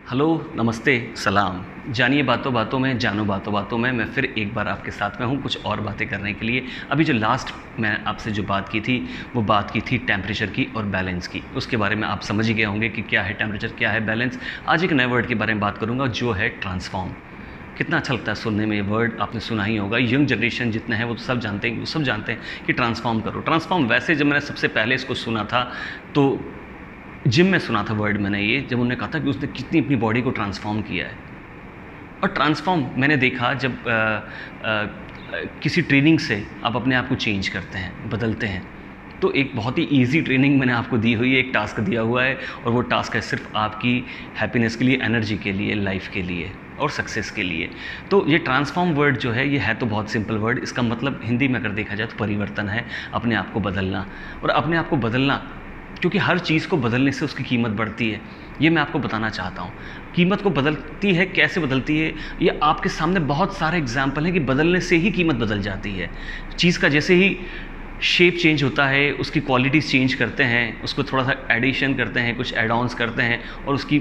Hello, नमस्ते, सलाम। जानिए बातों बातों में, जानो बातों बातों में, मैं फिर एक बार आपके साथ में हूँ कुछ और बातें करने के लिए। अभी जो लास्ट मैं आपसे जो बात की थी, वो बात की थी टेम्परेचर की और बैलेंस की। उसके बारे में आप समझ ही गए होंगे कि क्या है टेम्परेचर, क्या है बैलेंस। आज एक नए वर्ड के बारे में बात करूँगा जो है ट्रांसफॉर्म। कितना अच्छा लगता है सुनने में, ये वर्ड आपने सुना ही होगा। यंग जनरेशन जितने हैं वो सब जानते हैं, वो सब जानते हैं कि ट्रांसफॉर्म करो। ट्रांसफॉर्म वैसे जब मैंने सबसे पहले इसको सुना था तो जिम में सुना था वर्ड मैंने ये, जब उन्होंने कहा था कि उसने कितनी अपनी बॉडी को ट्रांसफॉर्म किया है। और ट्रांसफॉर्म मैंने देखा जब किसी ट्रेनिंग से आप अपने आप को चेंज करते हैं, बदलते हैं, तो एक बहुत ही इजी ट्रेनिंग मैंने आपको दी हुई है, एक टास्क दिया हुआ है, और वो टास्क है सिर्फ आपकी हैप्पीनेस के लिए, एनर्जी के लिए, लाइफ के लिए और सक्सेस के लिए। तो ये ट्रांसफॉर्म वर्ड जो है, ये है तो बहुत सिंपल वर्ड। इसका मतलब हिंदी में अगर देखा जाए तो परिवर्तन है, अपने आप को बदलना। और अपने आप को बदलना, क्योंकि हर चीज़ को बदलने से उसकी कीमत बढ़ती है, ये मैं आपको बताना चाहता हूँ। कीमत को बदलती है, कैसे बदलती है, ये आपके सामने बहुत सारे एग्जाम्पल हैं कि बदलने से ही कीमत बदल जाती है। चीज़ का जैसे ही शेप चेंज होता है, उसकी क्वालिटीज़ चेंज करते हैं, उसको थोड़ा सा एडिशन करते हैं, कुछ एड ऑन्स करते हैं, और उसकी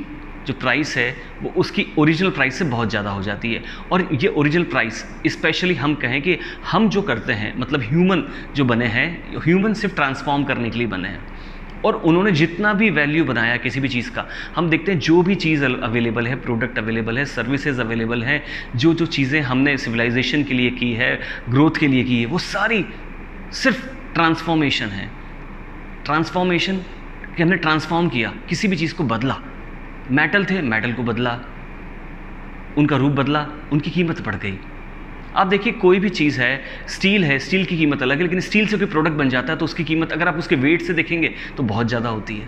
जो प्राइस है वो उसकी ओरिजिनल प्राइस से बहुत ज़्यादा हो जाती है। और ये ओरिजिनल प्राइस, स्पेशली हम कहें कि हम जो करते हैं, मतलब ह्यूमन जो बने हैं, ह्यूमन सिर्फ ट्रांसफॉर्म करने के लिए बने हैं। और उन्होंने जितना भी वैल्यू बनाया किसी भी चीज़ का, हम देखते हैं जो भी चीज़ अवेलेबल है, प्रोडक्ट अवेलेबल है, सर्विसेज अवेलेबल हैं, जो जो चीज़ें हमने सिविलाइजेशन के लिए की है, ग्रोथ के लिए की है, वो सारी सिर्फ ट्रांसफॉर्मेशन है। ट्रांसफॉर्मेशन कि हमने ट्रांसफॉर्म किया, किसी भी चीज़ को बदला। मेटल थे, मेटल को बदला, उनका रूप बदला, उनकी कीमत बढ़ गई। आप देखिए कोई भी चीज़ है, स्टील की कीमत अलग है, लेकिन स्टील से कोई प्रोडक्ट बन जाता है तो उसकी कीमत अगर आप उसके वेट से देखेंगे तो बहुत ज़्यादा होती है।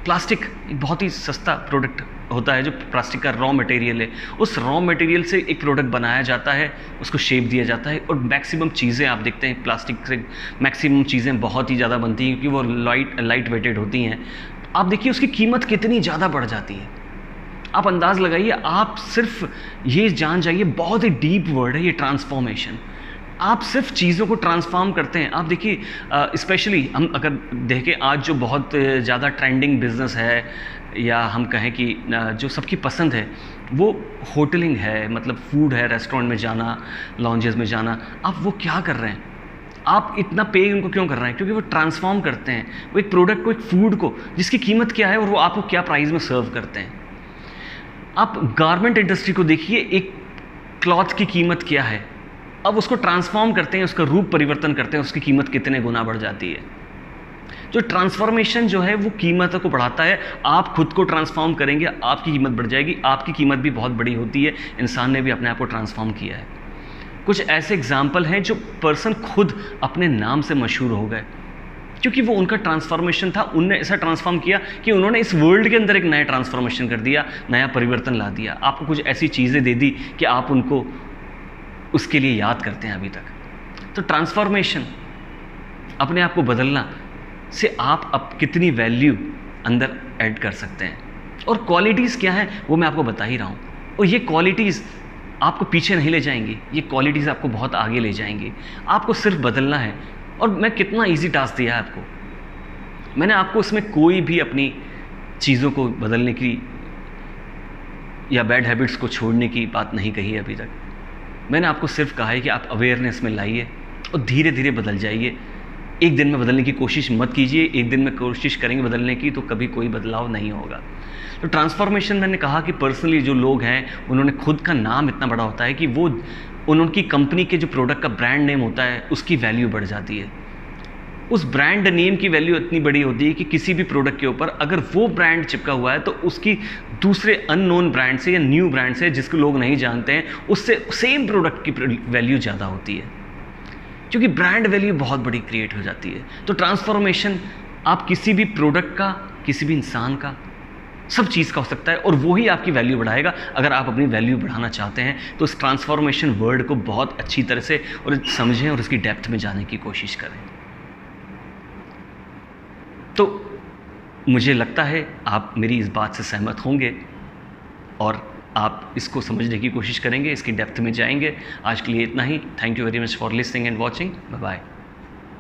प्लास्टिक एक बहुत ही सस्ता प्रोडक्ट होता है, जो प्लास्टिक का रॉ मटेरियल है, उस रॉ मटेरियल से एक प्रोडक्ट बनाया जाता है, उसको शेप दिया जाता है। और मैक्सिमम चीज़ें आप देखते हैं प्लास्टिक से, मैक्सिमम चीज़ें बहुत ही ज़्यादा बनती हैं क्योंकि वो लाइट वेटेड होती हैं। आप देखिए उसकी कीमत कितनी ज़्यादा बढ़ जाती है। आप अंदाज़ लगाइए, आप सिर्फ ये जान जाइए, बहुत ही डीप वर्ड है ये ट्रांसफॉर्मेशन। आप सिर्फ चीज़ों को ट्रांसफॉर्म करते हैं। आप देखिए स्पेशली हम अगर देखें, आज जो बहुत ज़्यादा ट्रेंडिंग बिजनेस है, या हम कहें कि जो सबकी पसंद है, वो होटलिंग है, मतलब फूड है, रेस्टोरेंट में जाना, लॉन्जेस में जाना। आप वो क्या कर रहे हैं, आप इतना पे उनको क्यों कर रहे हैं? क्योंकि वो ट्रांसफॉर्म करते हैं, वो एक प्रोडक्ट को, एक फूड को, जिसकी कीमत क्या है और वो आपको क्या प्राइस में सर्व करते हैं। आप गारमेंट इंडस्ट्री को देखिए, एक क्लॉथ की कीमत क्या है, अब उसको ट्रांसफॉर्म करते हैं, उसका रूप परिवर्तन करते हैं, उसकी कीमत कितने गुना बढ़ जाती है। जो ट्रांसफॉर्मेशन जो है वो कीमत को बढ़ाता है। आप खुद को ट्रांसफॉर्म करेंगे, आपकी कीमत बढ़ जाएगी। आपकी कीमत भी बहुत बड़ी होती है, इंसान ने भी अपने आप को ट्रांसफॉर्म किया है। कुछ ऐसे एग्जाम्पल हैं जो पर्सन खुद अपने नाम से मशहूर हो गए, क्योंकि वो उनका ट्रांसफॉर्मेशन था। उनने ऐसा ट्रांसफॉर्म किया कि उन्होंने इस वर्ल्ड के अंदर एक नया ट्रांसफॉर्मेशन कर दिया, नया परिवर्तन ला दिया। आपको कुछ ऐसी चीज़ें दे दी कि आप उनको उसके लिए याद करते हैं अभी तक। तो ट्रांसफॉर्मेशन, अपने आप को बदलना से आप अब कितनी वैल्यू अंदर ऐड कर सकते हैं। और क्वालिटीज़ क्या हैं वो मैं आपको बता ही रहा हूँ। और ये क्वालिटीज़ आपको पीछे नहीं ले जाएंगी, ये क्वालिटीज़ आपको बहुत आगे ले जाएंगी। आपको सिर्फ बदलना है। और मैं कितना इजी टास्क दिया है आपको। मैंने आपको इसमें कोई भी अपनी चीज़ों को बदलने की या बैड हैबिट्स को छोड़ने की बात नहीं कही है अभी तक। मैंने आपको सिर्फ कहा है कि आप अवेयरनेस में लाइए और धीरे धीरे बदल जाइए। एक दिन में बदलने की कोशिश मत कीजिए। एक दिन में कोशिश करेंगे बदलने की तो कभी कोई बदलाव नहीं होगा। तो ट्रांसफॉर्मेशन, मैंने कहा कि पर्सनली जो लोग हैं उन्होंने खुद का नाम इतना बड़ा होता है कि वो उनकी कंपनी के जो प्रोडक्ट का ब्रांड नेम होता है उसकी वैल्यू बढ़ जाती है। उस ब्रांड नेम की वैल्यू इतनी बड़ी होती है कि किसी भी प्रोडक्ट के ऊपर अगर वो ब्रांड चिपका हुआ है तो उसकी दूसरे अननोन ब्रांड से या न्यू ब्रांड से, जिसको लोग नहीं जानते हैं, उससे सेम प्रोडक्ट की वैल्यू ज़्यादा होती है, क्योंकि ब्रांड वैल्यू बहुत बड़ी क्रिएट हो जाती है। तो ट्रांसफॉर्मेशन आप किसी भी प्रोडक्ट का, किसी भी इंसान का, सब चीज़ का हो सकता है, और वो ही आपकी वैल्यू बढ़ाएगा। अगर आप अपनी वैल्यू बढ़ाना चाहते हैं तो इस ट्रांसफॉर्मेशन वर्ड को बहुत अच्छी तरह से और समझें और इसकी डेप्थ में जाने की कोशिश करें। तो मुझे लगता है आप मेरी इस बात से सहमत होंगे और आप इसको समझने की कोशिश करेंगे, इसकी डेप्थ में जाएंगे। आज के लिए इतना ही। Thank you very much for listening and watching. Bye bye.